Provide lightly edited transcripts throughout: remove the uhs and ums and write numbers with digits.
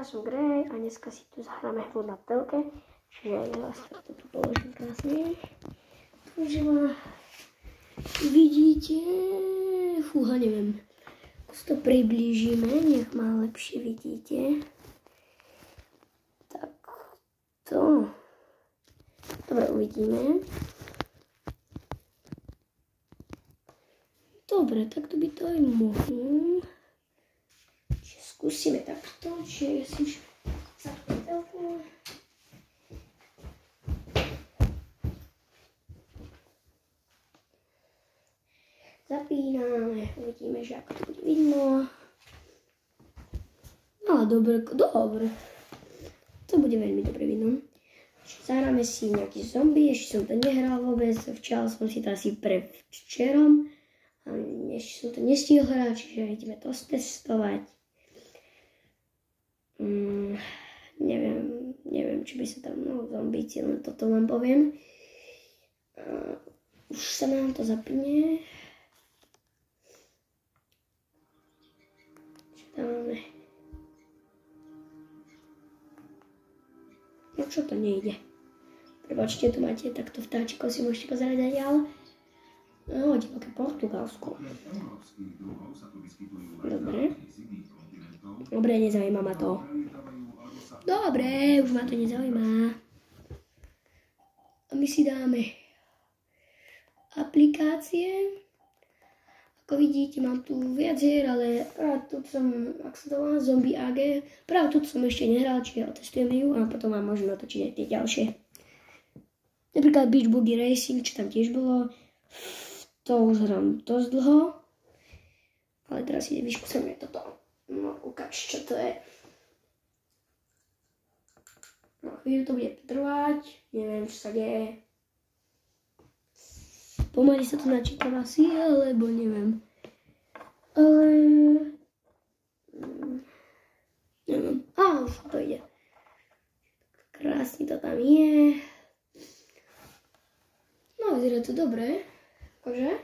som Grey a dneska si tu zahráme hru na telke, čiže ja vás to tu položím krásne. Takže ma vidíte, fúha, neviem, ako si to priblížime, nech ma lepšie vidíte. Tak to, dobre, uvidíme. Dobre, tak to by to aj mohlo. Skúsime takto, čiže ja si už zapnem telefón. Zapíname, uvidíme, že ako to bude vidno. No dobre, to bude veľmi dobre vidno. Zahráme si nejaký zombie, ešte som to nehral vôbec, včera som si to asi včerom. A ešte som to nestihol hrať, čiže ideme to testovať. Neviem, či by sa tam mohol zombíci, len toto vám poviem. Už sa nám to zapne. Čo tam máme? No čo to nejde? Prepačte, tu máte takto vtáčikov, si môžete pozerať aj ďalej. No, divoké Portugalsko. Dobre, nezaujíma ma to. Dobre, už ma to nezaujíma. A my si dáme aplikácie. Ako vidíte, mám tu viac hier, ale tu som, ak sa to volá, Zombie AG. Práve tu som ešte nehral, čiže otestujeme ju a potom vám môžem natočiť aj tie ďalšie. Napríklad Beach Buggy Racing, čo tam tiež bolo. To už hrám dosť dlho. Ale teraz ide vyskúsame toto. No, ukáž, čo to je. No, chvíľu to bude trvať. Neviem, čo sa deje. Pomaly sa to načítava asi, alebo neviem. Ale... neviem. Už to ide. Krásne to tam je. No, vyzerá to dobre. Akože?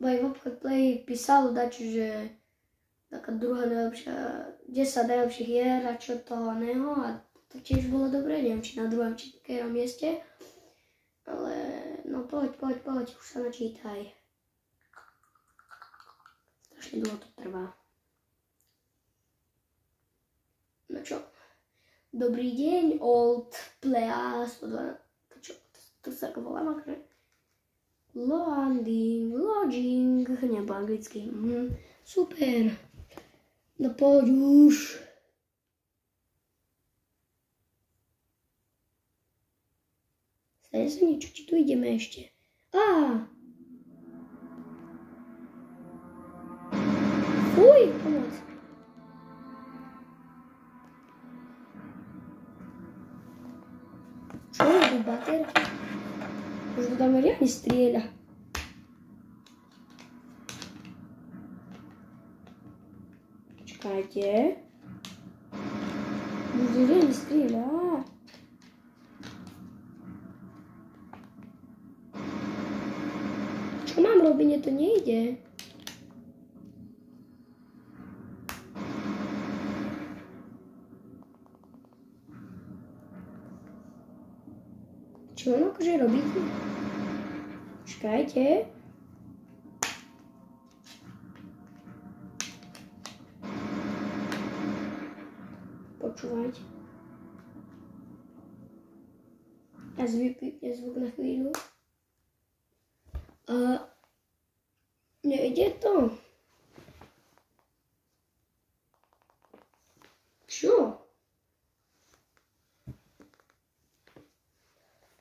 Bo aj v Obchod Play písalo dať, že taká druhá najlepšia, 10 najlepších hier a čo toho oného a to tiež bolo dobré, neviem či na druhom či takého mieste, ale no poď, už sa načítaj. Strašne dlho to trvá. No čo? Dobrý deň, Old Players, to sa ako volá makre? Lodging, nebo anglicky. Super. No poď už. Stane sa niečo, či tu ideme ešte. Fuj, pomoc. Čo je tu baterky? Už to tam riadne strieľa. Čakajte. Už to riadne strieľa. Čo mám robiť? Mne to nejde. Čo mám akože robiť? Čakajte. Počúvať. A vypne zvuk na chvíľu. Nejde to. Čo?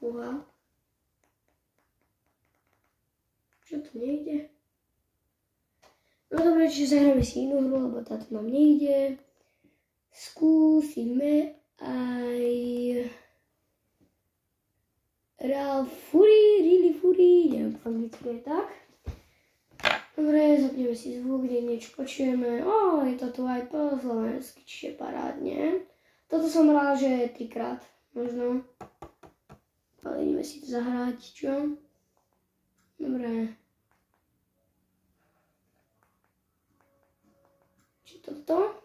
Fúha. Čo to nejde? No dobre, čiže zahráme si inú hru, lebo táto nám nejde. Skúsime aj Real Fury, neviem po anglicky je tak. Dobre, zapneme si zvuk, kde niečo počujeme. Je to tu aj po slovensky, čiže parádne. Toto som hral, že 3-krát, možno. Ale ideme si to zahrať, čo? Dobre. Či toto?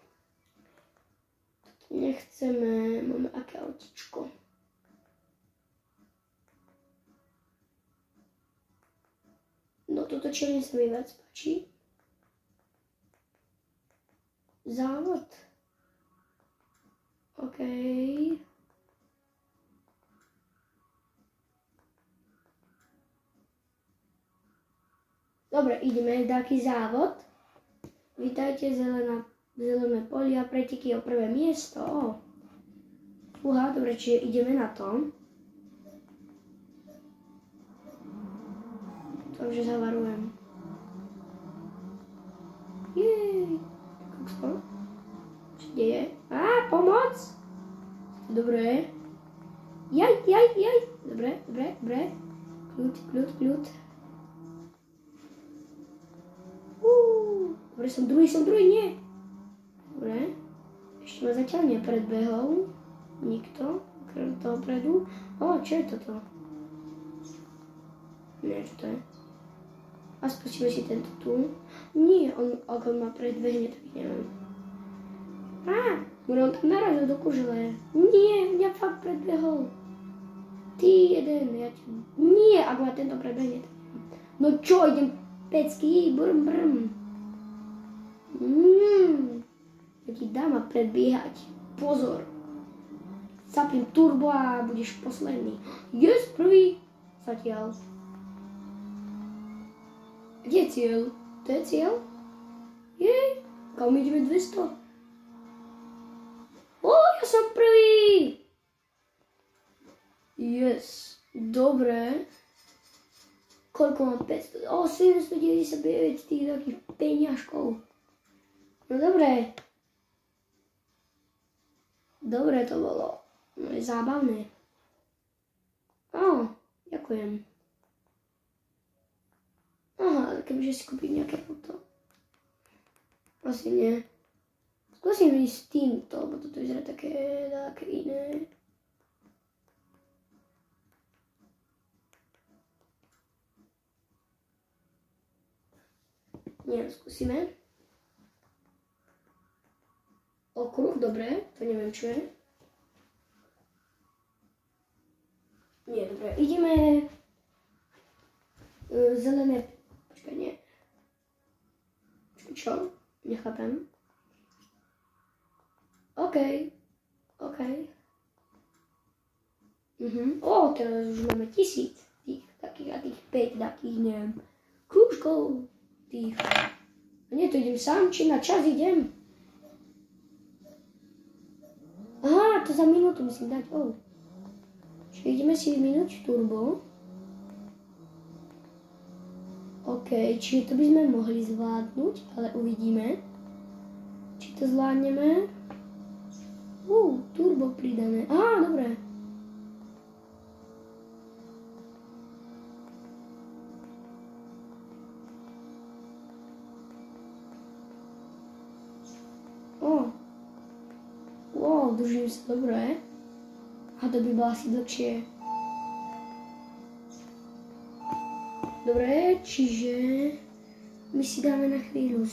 Toto Nechceme, máme aké autičko. No toto červené sa mi viac páči. Závod. OK. Dobre, ideme taký závod. Vítajte, zelené polia, preteky o prvé miesto. Fúha, dobre, čiže ideme na to. Takže zavarujem. Jej. Koksko. Čo deje? Á, pomoc! Dobre. Jaj. Dobre. Kľud. Dobre, som druhý, nie. Dobre. Ešte ma zatiaľ nepredbehol. Nikto. Okrem toho predu. O, čo je toto? Nie, čo to je? A spustíme si tento tu. Nie, ak on ma predbehne, tak neviem. Á, on tam narazil do kužele. Nie, mňa fakt predbehol. Ty jeden, ja ti... Nie, ak ma tento predbehne, tak neviem. No čo, idem pecky, brm. Ja ti dám a predbiehať. Pozor. Zapnem turbo a budeš posledný. Yes, prvý. Zatiaľ. Kde je cieľ? To je cieľ? Jej, kam ideme 200? O, ja som prvý! Yes, dobre. Koľko mám 500? O, 799 tých takých peňažkov. No dobre. Dobre to bolo. No je zábavné. Ó, ďakujem. Aha, kebyže si kúpim nejaké auto. Asi nie. Skúsim ísť s týmto, lebo toto vyzerá také iné. Nie, skúsime. Okruh, dobre, to neviem čo je. Nie, dobre, ideme zelené, počkaj, nie. Čo? Nechápem. OK. O, teraz už máme 1000 tých takých a tých 5 takých, neviem, krúžkov tých. A nie, to idem sám, či na čas idem? Aha, to za minútu musím dať, Čiže ideme si vyminúť turbo. OK, čiže to by sme mohli zvládnuť, ale uvidíme, či to zvládneme. Turbo pridané. Aha, dobre. Držím sa dobre. A to by bolo asi dlhšie. Dobre, čiže my si dáme na chvíľu